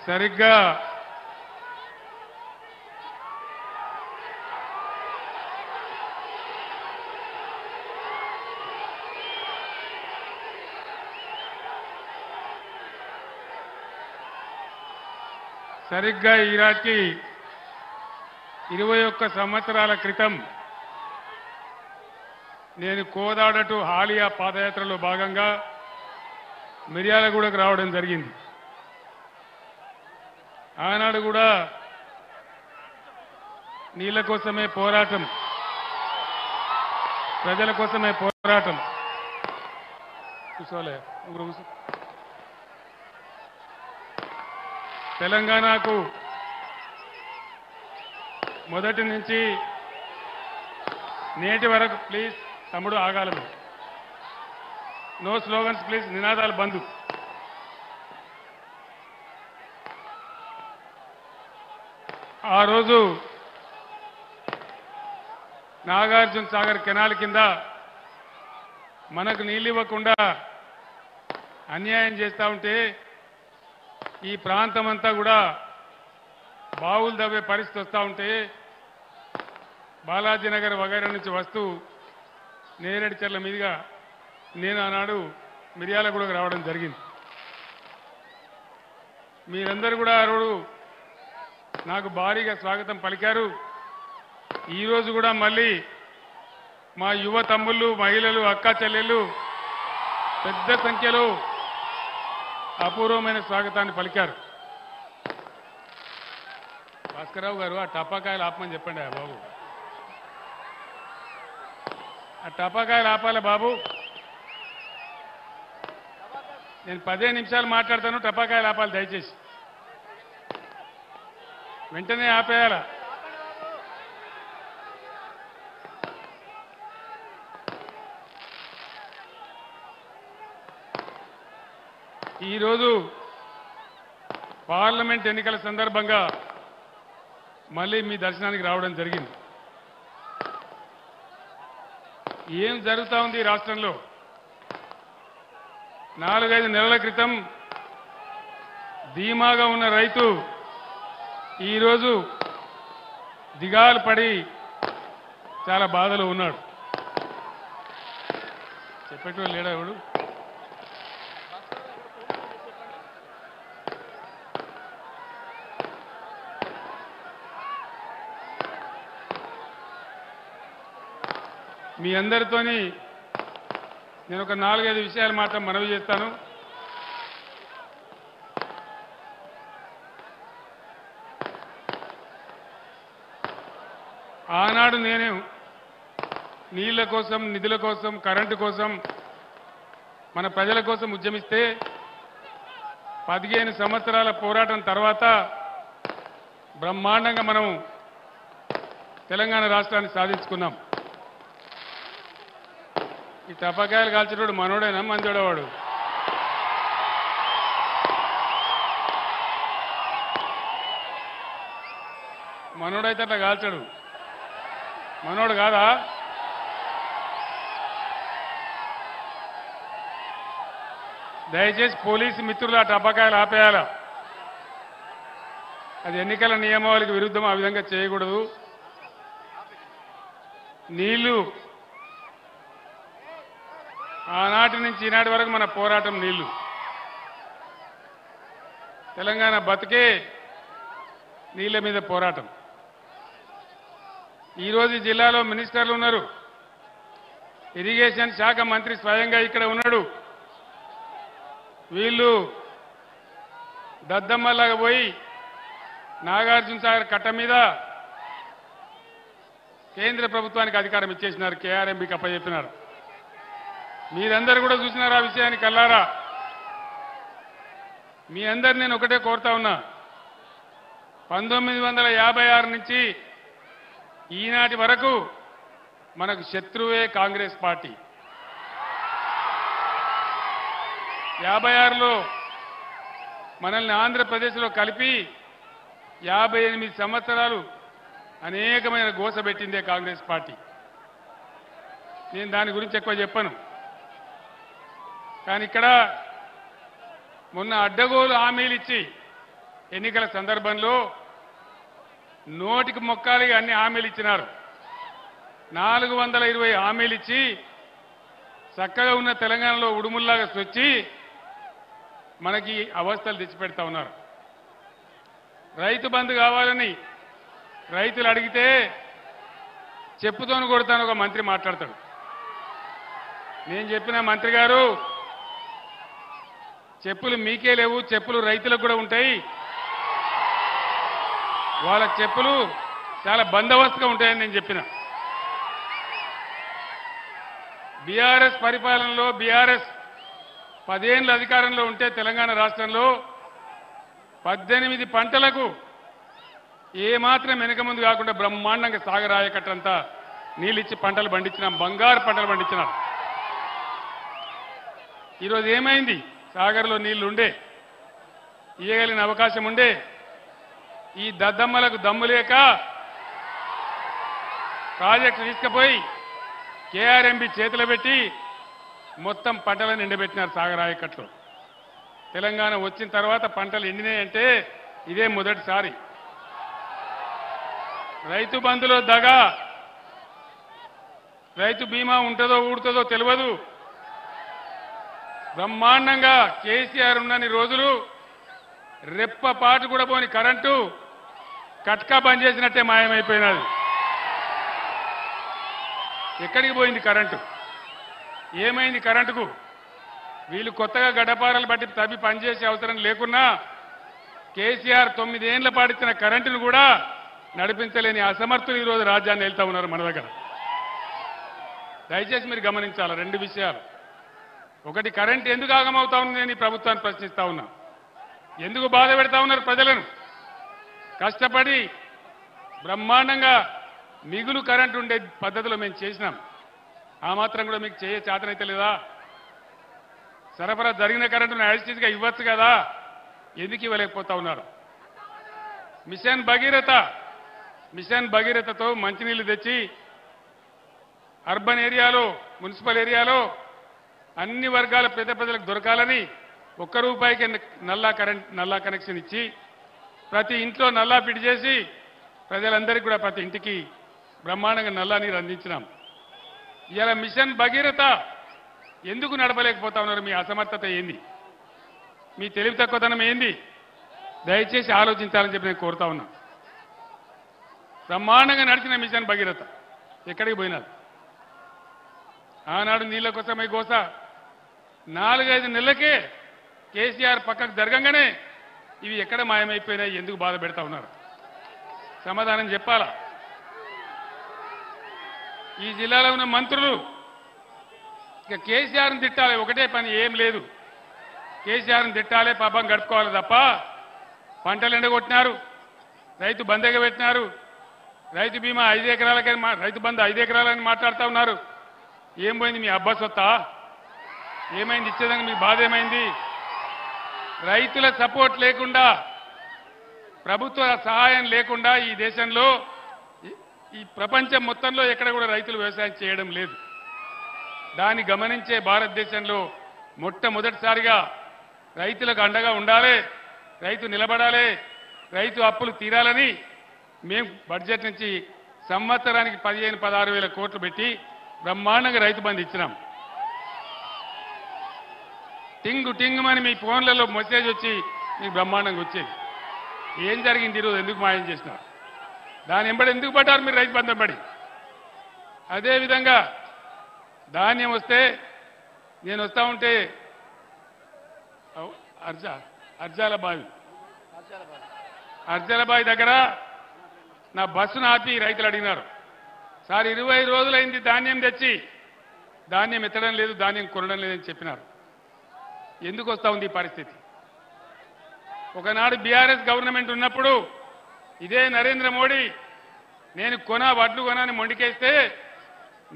సరిగ్గా ఈనాటికి 21 సంవత్సరాల క్రితం నేను కోదాడ టు హాలియా పాదయాత్రలో భాగంగా మిర్యాలగూడకు రావడం జరిగింది. ఆనాడు కూడా నీళ్ల కోసమే పోరాటం, ప్రజల కోసమే పోరాటం. కూర్చోలే తెలంగాణకు మొదటి నుంచి నేటి వరకు ప్లీజ్ తమ్ముడు ఆగాలి, నో స్లోగన్స్ ప్లీజ్, నినాదాలు బంద్. ఆ రోజు నాగార్జున సాగర్ కెనాల్ కింద మనకు నీళ్ళు ఇవ్వకుండా అన్యాయం చేస్తూ ఉంటే ఈ ప్రాంతం అంతా కూడా బావులు దవ్వే పరిస్థితి వస్తూ ఉంటే బాలాజీనగర్ వగైరా నుంచి వస్తూ నేరేడుచర్ల మీదుగా నేను ఆనాడు మిర్యాలగూడకు రావడం జరిగింది. మీరందరూ కూడా ఆ రోజు నాకు భారీగా స్వాగతం పలికారు. ఈరోజు కూడా మళ్ళీ మా యువ తమ్ముళ్ళు, మహిళలు, అక్కా చెల్లెళ్ళు పెద్ద సంఖ్యలో అపూర్వమైన స్వాగతాన్ని పలికారు. భాస్కరరావు గారు ఆ టపాకాయలు ఆపమని చెప్పండి బాబు, ఆ టపాకాయలు ఆపాలి బాబు. నేను 15 నిమిషాలు మాట్లాడతాను, టపాకాయలు ఆపాలి దయచేసి, వెంటనే ఆపేయాల. ఈరోజు పార్లమెంట్ ఎన్నికల సందర్భంగా మళ్ళీ మీ దర్శనానికి రావడం జరిగింది. ఏం జరుగుతూ ఉంది రాష్ట్రంలో? 4-5 నెలల క్రితం ధీమాగా ఉన్న రైతు ఈరోజు దిగాలు పడి చాలా బాధలో ఉన్నాడు. చెప్పేటోళ్ళు లేడా ఎవడు? మీ అందరితోని నేను ఒక 4-5 విషయాలు మాత్రం మనవి చేస్తాను. ఆనాడు నేను నీళ్ల కోసం, నిధుల కోసం, కరెంటు కోసం, మన ప్రజల కోసం ఉద్యమిస్తే 15 సంవత్సరాల పోరాటం తర్వాత బ్రహ్మాండంగా మనం తెలంగాణ రాష్ట్రాన్ని సాధించుకున్నాం. ఈ టపాకాయలు కాల్చేటోడు మనోడేనా మంచోడవాడు? మనోడైతే అట్లా కాల్చాడు, మనోడు కాదా? దయచేసి పోలీసు మిత్రులు ఆ టపాకాయలు ఆపేయాల. అది ఎన్నికల నియమావళికి విరుద్ధం, ఆ విధంగా చేయకూడదు. నీళ్లు ఆనాటి నుంచి ఈనాటి వరకు మన పోరాటం నీళ్లు. తెలంగాణ బతుకే నీళ్ల మీద పోరాటం. ఈరోజు ఈ జిల్లాలో మినిస్టర్లు ఉన్నారు, ఇరిగేషన్ శాఖ మంత్రి స్వయంగా ఇక్కడ ఉన్నాడు. వీళ్ళు దద్దమ్మలాగా పోయి నాగార్జున సాగర్ కట్ట మీద కేంద్ర ప్రభుత్వానికి అధికారం ఇచ్చేసినారు, కేఆర్ఎంబీకి అప్పచెప్పినారు. మీరందరూ కూడా చూసినారు ఆ విషయాన్ని కల్లారా. మీ అందరు నేను ఒకటే కోరుతా ఉన్నా, 1956 నుంచి ఈనాటి వరకు మనకు శత్రువే కాంగ్రెస్ పార్టీ. 56లో మనల్ని ఆంధ్రప్రదేశ్లో కలిపి 58 సంవత్సరాలు అనేకమైన గోస పెట్టిందే కాంగ్రెస్ పార్టీ. నేను దాని గురించి ఎక్కువ చెప్పను. కానీ ఇక్కడ మొన్న అడ్డగోలు హామీలు ఇచ్చి ఎన్నికల సందర్భంలో నోటికి మొక్కాలి అన్ని హామీలు ఇచ్చినారు. 420 హామీలు ఇచ్చి చక్కగా ఉన్న తెలంగాణలో ఉడుముల్లాగా వచ్చి మనకి అవస్థలు తెచ్చిపెడతా ఉన్నారు. రైతు బంధు కావాలని రైతులు అడిగితే చెప్పుతోను కొడతాను ఒక మంత్రి మాట్లాడతాడు. నేను చెప్పిన మంత్రి గారు, చెప్పులు మీకే లేవు, చెప్పులు రైతులకు కూడా ఉంటాయి. వాళ్ళ చెప్పులు చాలా బందోబస్తుగా ఉంటాయని నేను చెప్పిన. బీఆర్ఎస్ పరిపాలనలో బీఆర్ఎస్ 10 ఏళ్ల అధికారంలో ఉంటే తెలంగాణ రాష్ట్రంలో 18 పంటలకు ఏమాత్రం వెనక ముందు కాకుండా బ్రహ్మాండంగా సాగరాయకట్టంతా నీళ్ళిచ్చి పంటలు పండించినాం, బంగారు పంటలు పండించినాం. ఈరోజు ఏమైంది? సాగర్లో నీళ్లు ఉండే, ఇయ్యగలిగిన అవకాశం ఉండే, ఈ దద్దమ్మలకు దమ్ము లేక ప్రాజెక్టు తీసుకుపోయి కేఆర్ఎంబి చేతిలో పెట్టి మొత్తం పంటలను ఎండబెట్టినారు సాగరాయకట్లో. తెలంగాణ వచ్చిన తర్వాత పంటలు ఎండినాయంటే ఇదే మొదటిసారి. రైతు బంధులో దగా, రైతు బీమా ఉంటుందో ఊడుతుందో తెలియదు. బ్రహ్మాండంగా కేసీఆర్ ఉన్నన్ని రోజులు రెప్పపాటు కూడా పోని కరెంటు కట్కా బంద్ చేసినట్టే మాయమైపోయినది. ఎక్కడికి పోయింది కరెంటు? ఏమైంది కరెంటుకు? వీళ్ళు కొత్తగా గడ్డపారలు బట్టి తవ్వి పనిచేసే అవసరం లేకున్నా కేసీఆర్ 9 ఏళ్ల పాటిచ్చిన కరెంటును కూడా నడిపించలేని అసమర్థులు ఈరోజు రాజ్యాన్ని వెళ్తా ఉన్నారు మన దగ్గర. దయచేసి మీరు గమనించాలి 2 విషయాలు. ఒకటి, కరెంట్ ఎందుకు ఆగమవుతా ఉంది నేను ఈ ప్రభుత్వాన్ని ప్రశ్నిస్తా ఉన్నా. ఎందుకు బాధ పెడతా ఉన్నారు ప్రజలను? కష్టపడి బ్రహ్మాండంగా మిగులు కరెంట్ ఉండే పద్ధతిలో మేము చేసినాం. ఆ మాత్రం కూడా మీకు చేతనైతే లేదా? సరఫరా జరిగిన కరెంటును యాజిటీస్గా ఇవ్వచ్చు కదా, ఎందుకు ఇవ్వలేకపోతా ఉన్నారు? మిషన్ భగీరథతో మంచినీళ్లు తెచ్చి అర్బన్ ఏరియాలో, మున్సిపల్ ఏరియాలో అన్ని వర్గాల పేద ప్రజలకు దొరకాలని ₹1 నల్లా కనెక్షన్ ఇచ్చి ప్రతి ఇంట్లో నల్లా ఫిట్ చేసి ప్రజలందరికీ కూడా ప్రతి ఇంటికి బ్రహ్మాండంగా నల్లా నీరు అందించినాం. ఇలా మిషన్ భగీరథ ఎందుకు నడపలేకపోతా ఉన్నారు? మీ అసమర్థత ఏంది? మీ తెలివి తక్కువతనం ఏంది? దయచేసి ఆలోచించాలని చెప్పి నేను కోరుతా ఉన్నా. బ్రహ్మాండంగా నడిచిన మిషన్ భగీరథ ఎక్కడికి పోయినారు? ఆనాడు నీళ్ల కోసమై గోస 4-5 నెలలకే కేసీఆర్ పక్కకు జరగంగానే ఇవి ఎక్కడ మాయమైపోయినాయి? ఎందుకు బాధ పెడతా ఉన్నారు? సమాధానం చెప్పాలా? ఈ జిల్లాలో ఉన్న మంత్రులు ఇక కేసీఆర్ని తిట్టాలి, ఒకటే పని, ఏం లేదు. కేసీఆర్ని తిట్టాలి, పాపం గడుపుకోవాలి తప్ప పంటలు ఎండగొట్టినారు, రైతు బందగా పెట్టినారు, రైతు బీమా 5 ఎకరాలకని రైతు బంధు 5 ఎకరాలని మాట్లాడుతూ ఉన్నారు. ఏం పోయింది? మీ అబ్బా సొత్తా? ఏమైంది? ఇచ్చేదానికి మీ బాధ ఏమైంది? రైతుల సపోర్ట్ లేకుండా, ప్రభుత్వ సహాయం లేకుండా ఈ దేశంలో, ఈ ప్రపంచం మొత్తంలో ఎక్కడ కూడా రైతులు వ్యవసాయం చేయడం లేదు. దాన్ని గమనించే భారతదేశంలో మొట్టమొదటిసారిగా రైతులకు అండగా ఉండాలి, రైతు నిలబడాలి, రైతు అప్పులు తీరాలని మేము బడ్జెట్ నుంచి సంవత్సరానికి 15-16 వేల కోట్లు పెట్టి బ్రహ్మాండంగా రైతు బంధు ఇచ్చినాం. టింగుమని మీ ఫోన్లలో మెసేజ్ వచ్చి మీకు బ్రహ్మాండంగా వచ్చేది. ఏం జరిగింది ఈరోజు? ఎందుకు మాయం చేసినారు? దాని ఎంబడి ఎందుకు పడ్డారు మీరు రైతు బంధం పడి? అదేవిధంగా ధాన్యం వస్తే నేను వస్తా ఉంటే అర్జాల బావి దగ్గర నా బస్సును ఆపి రైతులు అడిగినారు, సార్ 20 రోజులైంది ధాన్యం తెచ్చి, ధాన్యం ఎత్తడం లేదు, ధాన్యం కొనడం లేదని చెప్పినారు. ఎందుకు వస్తా ఉంది ఈ పరిస్థితి? ఒకనాడు బీఆర్ఎస్ గవర్నమెంట్ ఉన్నప్పుడు ఇదే నరేంద్ర మోడీ నేను వడ్లు కొనని మొండికేస్తే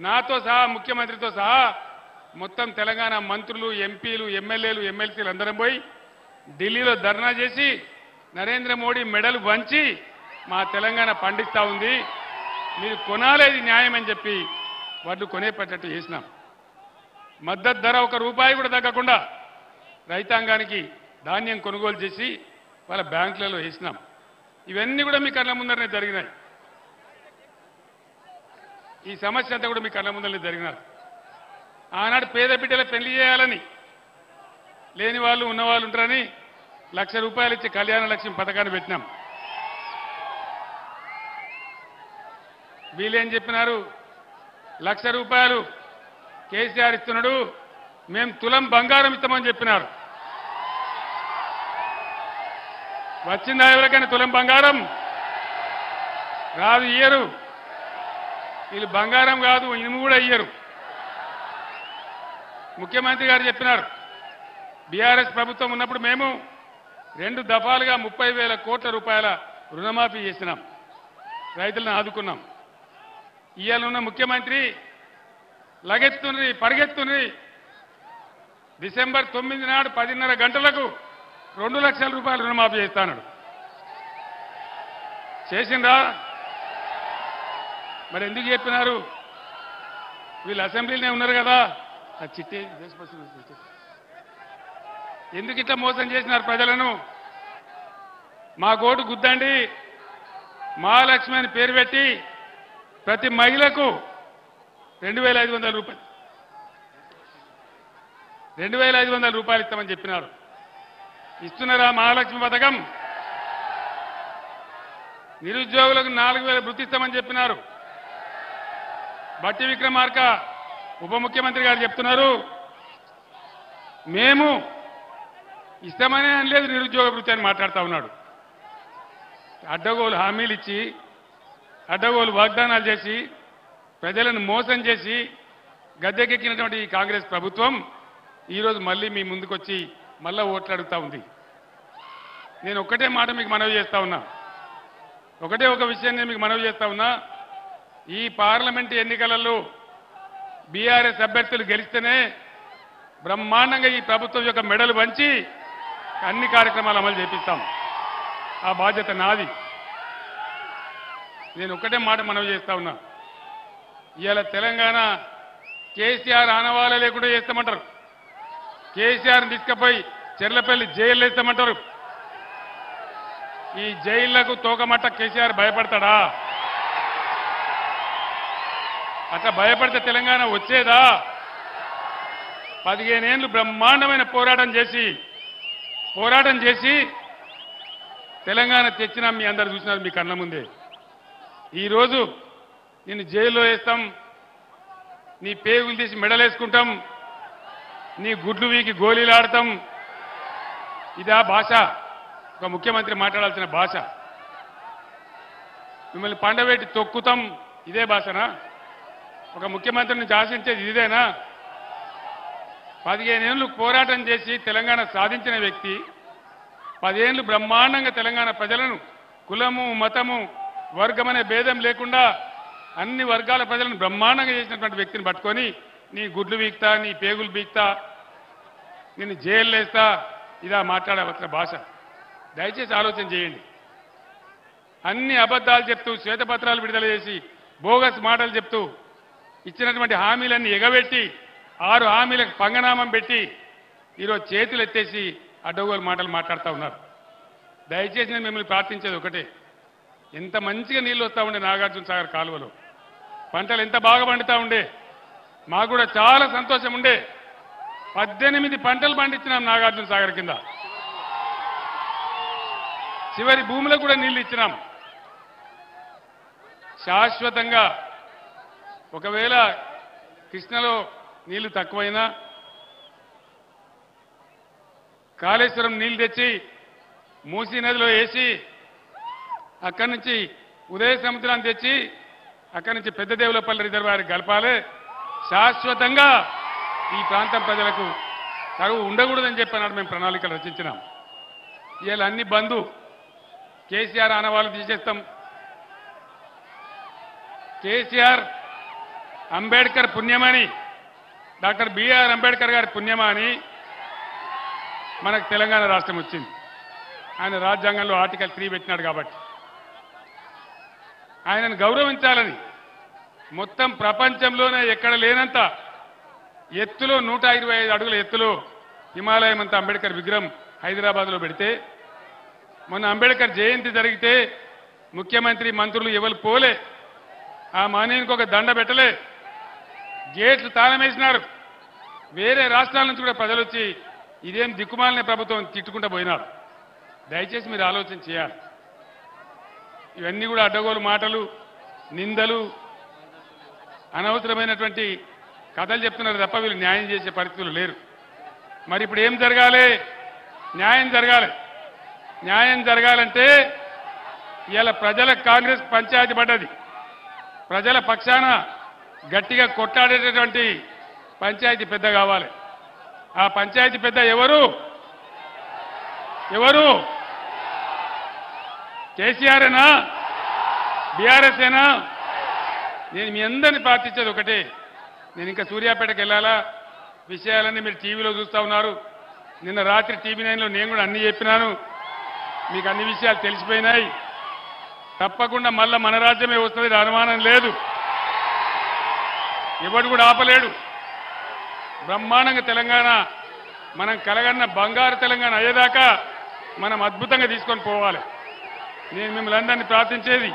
నాతో సహా, ముఖ్యమంత్రితో సహా మొత్తం తెలంగాణ మంత్రులు, ఎంపీలు, ఎమ్మెల్యేలు, ఎమ్మెల్సీలు అందరం పోయి ఢిల్లీలో ధర్నా చేసి నరేంద్ర మోడీ మెడలు వంచి మా తెలంగాణ పండిస్తా ఉంది, మీరు కొనాలేది న్యాయం అని చెప్పి వడ్లు కొనేపట్టట్టు చేసినాం. మద్దతు ధర ₹1 కూడా తగ్గకుండా రైతాంగానికి ధాన్యం కొనుగోలు చేసి వాళ్ళ బ్యాంకులలో వేసినాం. ఇవన్నీ కూడా మీ కళ్ళ ముందరనే జరిగినాయి. ఈ సమస్య అంతా కూడా మీ కళ్ళ ముందరనే జరిగినారు. ఆనాడు పేద బిడ్డల పెళ్లి చేయాలని లేని వాళ్ళు ఉన్నవాళ్ళు ఉంటారని ₹1,00,000 ఇచ్చి కళ్యాణ లక్ష్మి పథకాన్ని పెట్టినాం. వీళ్ళేం చెప్పినారు? ₹1,00,000 కేసీఆర్ ఇస్తున్నాడు, మేము తులం బంగారం ఇస్తామని చెప్పినారు. వచ్చిందా ఎవరికైనా తులం బంగారం? రాదు, ఇయ్యరు. వీళ్ళు బంగారం కాదు, ఇనుము కూడా ఇయ్యరు. ముఖ్యమంత్రి గారు చెప్పినారు, బీఆర్ఎస్ ప్రభుత్వం ఉన్నప్పుడు మేము 2 దఫాలుగా 30,000 కోట్ల రూపాయల రుణమాఫీ చేసినాం, రైతులను ఆదుకున్నాం. ఇవాళ ఉన్న ముఖ్యమంత్రి లగెత్తుని పరిగెత్తుని డిసెంబర్ 9 నాడు 10:30 గంటలకు 2 లక్షల రూపాయలు రుణమాఫీ చేస్తాడు. చేసిందా? మరి ఎందుకు చెప్పినారు? వీళ్ళు అసెంబ్లీలోనే ఉన్నారు కదా, ఆ చిట్టి ఎందుకు ఇట్లా మోసం చేసినారు ప్రజలను? మా ఓటు గుద్దండి, మహాలక్ష్మి అని పేరు పెట్టి ప్రతి మహిళకు 2,500 రూపాయలు 2,500 రూపాయలు ఇస్తామని చెప్పినారు. ఇస్తున్నారా మహాలక్ష్మి పథకం? నిరుద్యోగులకు 4,000 వృత్తి ఇస్తామని చెప్పినారు. బట్టి విక్రమార్క ఉప ముఖ్యమంత్రి గారు చెప్తున్నారు, మేము ఇస్తామనే అనలేదు నిరుద్యోగ వృత్తి అని మాట్లాడుతూ ఉన్నాడు. అడ్డగోలు హామీలు ఇచ్చి, అడ్డగోలు వాగ్దానాలు చేసి, ప్రజలను మోసం చేసి గద్దెకెక్కినటువంటి ఈ కాంగ్రెస్ ప్రభుత్వం ఈరోజు మళ్ళీ మీ ముందుకొచ్చి మళ్ళా ఓట్లు అడుగుతా ఉంది. నేను ఒక్కటే మాట మీకు మనవి చేస్తా ఉన్నా, ఒకటే ఒక విషయం నేను మీకు మనవి చేస్తా ఉన్నా. ఈ పార్లమెంటు ఎన్నికలలో బీఆర్ఎస్ అభ్యర్థులు గెలిస్తేనే బ్రహ్మాండంగా ఈ ప్రభుత్వం యొక్క మెడలు వంచి అన్ని కార్యక్రమాలు అమలు చేపిస్తాం. ఆ బాధ్యత నాది. నేను ఒక్కటే మాట మనవి చేస్తా ఉన్నా, ఇవాళ తెలంగాణ కేసీఆర్ ఆనవాళ్ళ లేకుండా చేస్తామంటారు, కేసీఆర్ని తీసుకుపోయి చెర్లపల్లి జైల్లో వేస్తామంటారు. ఈ జైళ్లకు తోకమట్ట కేసీఆర్ భయపడతాడా? అట్లా భయపడితే తెలంగాణ వచ్చేదా? 15 ఏళ్ళు బ్రహ్మాండమైన పోరాటం చేసి తెలంగాణ తెచ్చినా మీ అందరు చూసినారు మీ కళ్ళ ముందే. ఈరోజు నిన్ను జైల్లో వేస్తాం, నీ పేగులు తీసి మెడలేసుకుంటాం, నీ గుడ్లు వీకి గోళీలు ఆడతాం. ఇదా భాష? ఒక ముఖ్యమంత్రి మాట్లాడాల్సిన భాష? మిమ్మల్ని పండబెట్టి తొక్కుతాం, ఇదే భాషనా? ఒక ముఖ్యమంత్రి నుంచి ఆశించేది ఇదేనా? 15 ఏళ్ళు పోరాటం చేసి తెలంగాణ సాధించిన వ్యక్తి, 10 ఏళ్ళు బ్రహ్మాండంగా తెలంగాణ ప్రజలను కులము మతము వర్గమనే భేదం లేకుండా అన్ని వర్గాల ప్రజలను బ్రహ్మాండంగా చేసినటువంటి వ్యక్తిని పట్టుకొని నీ గుడ్లు బీక్తా, నీ పేగులు బీక్తా, నిన్ను జైల్లో వేస్తా, ఇదా మాట్లాడవలసిన భాష? దయచేసి ఆలోచన చేయండి. అన్ని అబద్ధాలు చెప్తూ శ్వేతపత్రాలు విడుదల చేసి బోగస్ మాటలు చెప్తూ ఇచ్చినటువంటి హామీలన్నీ ఎగబెట్టి 6 హామీలకు పంగనామం పెట్టి ఈరోజు చేతులు ఎత్తేసి అడ్డగోలు మాటలు మాట్లాడుతూ ఉన్నారు. దయచేసి నేను మిమ్మల్ని ప్రార్థించేది ఒకటే, ఎంత మంచిగా నీళ్ళు వస్తూ ఉండే నాగార్జున సాగర్ కాలువలో, పంటలు ఎంత బాగా పండుతూ ఉండే, మాకు కూడా చాలా సంతోషం ఉండే. 18 పంటలు పండించినాం నాగార్జున సాగర్ కింద, చివరి భూములకు కూడా నీళ్లు ఇచ్చినాం. శాశ్వతంగా ఒకవేళ కృష్ణలో నీళ్లు తక్కువైనా కాళేశ్వరం నీళ్లు తెచ్చి మూసీ నదిలో వేసి అక్కడి నుంచి ఉదయ సముద్రాన్ని తెచ్చి అక్కడి నుంచి పెద్దదేవులపల్లి రిజర్వాయర్ కలపాలి. శాశ్వతంగా ఈ ప్రాంతం ప్రజలకు కరువు ఉండకూడదని చెప్పినాడు. మేము ప్రణాళికలు రచించినాం. ఇవాళ అన్ని బంధు, కేసీఆర్ ఆనవాళ్ళు తీసేస్తాం. కేసీఆర్ అంబేద్కర్ పుణ్యమని, డాక్టర్ బిఆర్ అంబేద్కర్ గారి పుణ్యమా అని మనకు తెలంగాణ రాష్ట్రం వచ్చింది. ఆయన రాజ్యాంగంలో ఆర్టికల్ 3 పెట్టినాడు కాబట్టి ఆయనను గౌరవించాలని మొత్తం ప్రపంచంలోనే ఎక్కడ లేనంత ఎత్తులో 125 అడుగుల ఎత్తులో హిమాలయం అంతా అంబేద్కర్ విగ్రహం హైదరాబాద్లో పెడితే మొన్న అంబేద్కర్ జయంతి జరిగితే ముఖ్యమంత్రి మంత్రులు ఎవరు పోలే, ఆ మహనీయునికి ఒక దండ పెట్టలే, గేట్లు తాళం వేసినారు. వేరే రాష్ట్రాల నుంచి కూడా ప్రజలు వచ్చి ఇదేం దిక్కుమాలిన ప్రభుత్వం తిట్టుకుంటూ పోయినారు. దయచేసి మీరు ఆలోచన చేయాలి. ఇవన్నీ కూడా అడ్డగోలు మాటలు, నిందలు, అనవసరమైనటువంటి కథలు చెప్తున్నారు తప్ప వీళ్ళు న్యాయం చేసే పరిస్థితులు లేరు. మరి ఇప్పుడు ఏం జరగాలి? న్యాయం జరగాలి. న్యాయం జరగాలంటే ఇవాళ ప్రజలకు కాంగ్రెస్ పంచాయతీ పడ్డది. ప్రజల పక్షాన గట్టిగా కొట్లాడేటటువంటి పంచాయతీ పెద్ద కావాలి. ఆ పంచాయతీ పెద్ద ఎవరు? ఎవరు? కేసీఆర్ఏనా? బీఆర్ఎస్ఏనా? నేను మీ అందరినీ ప్రార్థించేది ఒకటే, నేను ఇంకా సూర్యాపేటకు వెళ్ళాలా, విషయాలన్నీ మీరు టీవీలో చూస్తూ ఉన్నారు. నిన్న రాత్రి TV9లో నేను కూడా అన్ని చెప్పినాను, మీకు అన్ని విషయాలు తెలిసిపోయినాయి. తప్పకుండా మళ్ళా మన రాజ్యమే వస్తుంది, అనుమానం లేదు. ఎవడు కూడా ఆపలేడు. బ్రహ్మాండంగా తెలంగాణ మనం కలగన్న బంగారు తెలంగాణ అయ్యేదాకా మనం అద్భుతంగా తీసుకొని పోవాలి. నేను మిమ్మల్ని అందరినీ ప్రార్థించేది,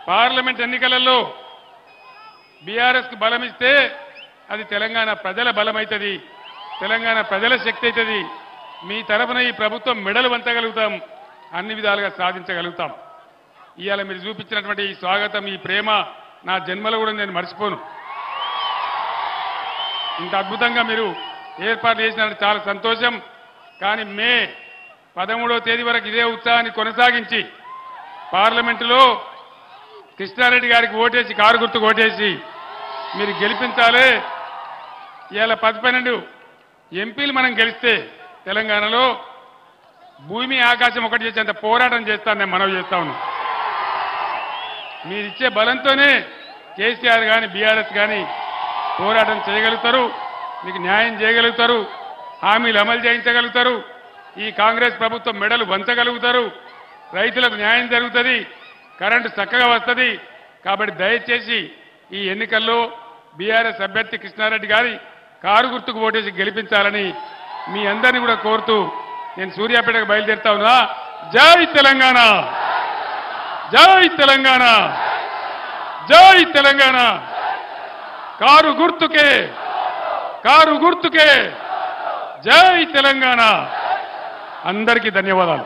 పార్లమెంట్ ఎన్నికలలో బీఆర్ఎస్కి బలం ఇస్తే అది తెలంగాణ ప్రజల బలం అవుతుంది, తెలంగాణ ప్రజల శక్తి అవుతుంది. మీ తరఫున ఈ ప్రభుత్వం మెడలు వంచగలుగుతాం, అన్ని విధాలుగా సాధించగలుగుతాం. ఇవాళ మీరు చూపించినటువంటి ఈ స్వాగతం, ఈ ప్రేమ నా జన్మలో కూడా నేను మర్చిపోను. ఇంత అద్భుతంగా మీరు ఏర్పాటు చేసినట్టు చాలా సంతోషం. కానీ మే 13వ తేదీ వరకు ఇదే ఉత్సాహాన్ని కొనసాగించి పార్లమెంటులో కృష్ణారెడ్డి గారికి ఓటేసి, కారు గుర్తుకు ఓటేసి మీరు గెలిపించాలి. ఇవాళ 10-12 ఎంపీలు మనం గెలిస్తే తెలంగాణలో భూమి ఆకాశం ఒకటి చేసేంత పోరాటం చేస్తాను, నేను మనవి చేస్తా ఉన్నాను. మీరిచ్చే బలంతోనే కేసీఆర్ కానీ బీఆర్ఎస్ కానీ పోరాటం చేయగలుగుతారు, మీకు న్యాయం చేయగలుగుతారు, హామీలు అమలు చేయించగలుగుతారు, ఈ కాంగ్రెస్ ప్రభుత్వం మెడలు వంచగలుగుతారు, రైతులకు న్యాయం జరుగుతుంది, కరెంటు చక్కగా వస్తుంది. కాబట్టి దయచేసి ఈ ఎన్నికల్లో బీఆర్ఎస్ అభ్యర్థి కృష్ణారెడ్డి గారి కారు గుర్తుకు ఓటేసి గెలిపించాలని మీ అందరినీ కూడా కోరుతూ నేను సూర్యాపేటకు బయలుదేరుతా ఉన్నా. జై తెలంగాణ, జై తెలంగాణ, జై తెలంగాణ. కారు గుర్తుకే, కారు గుర్తుకే, జై తెలంగాణ. అందరికీ ధన్యవాదాలు.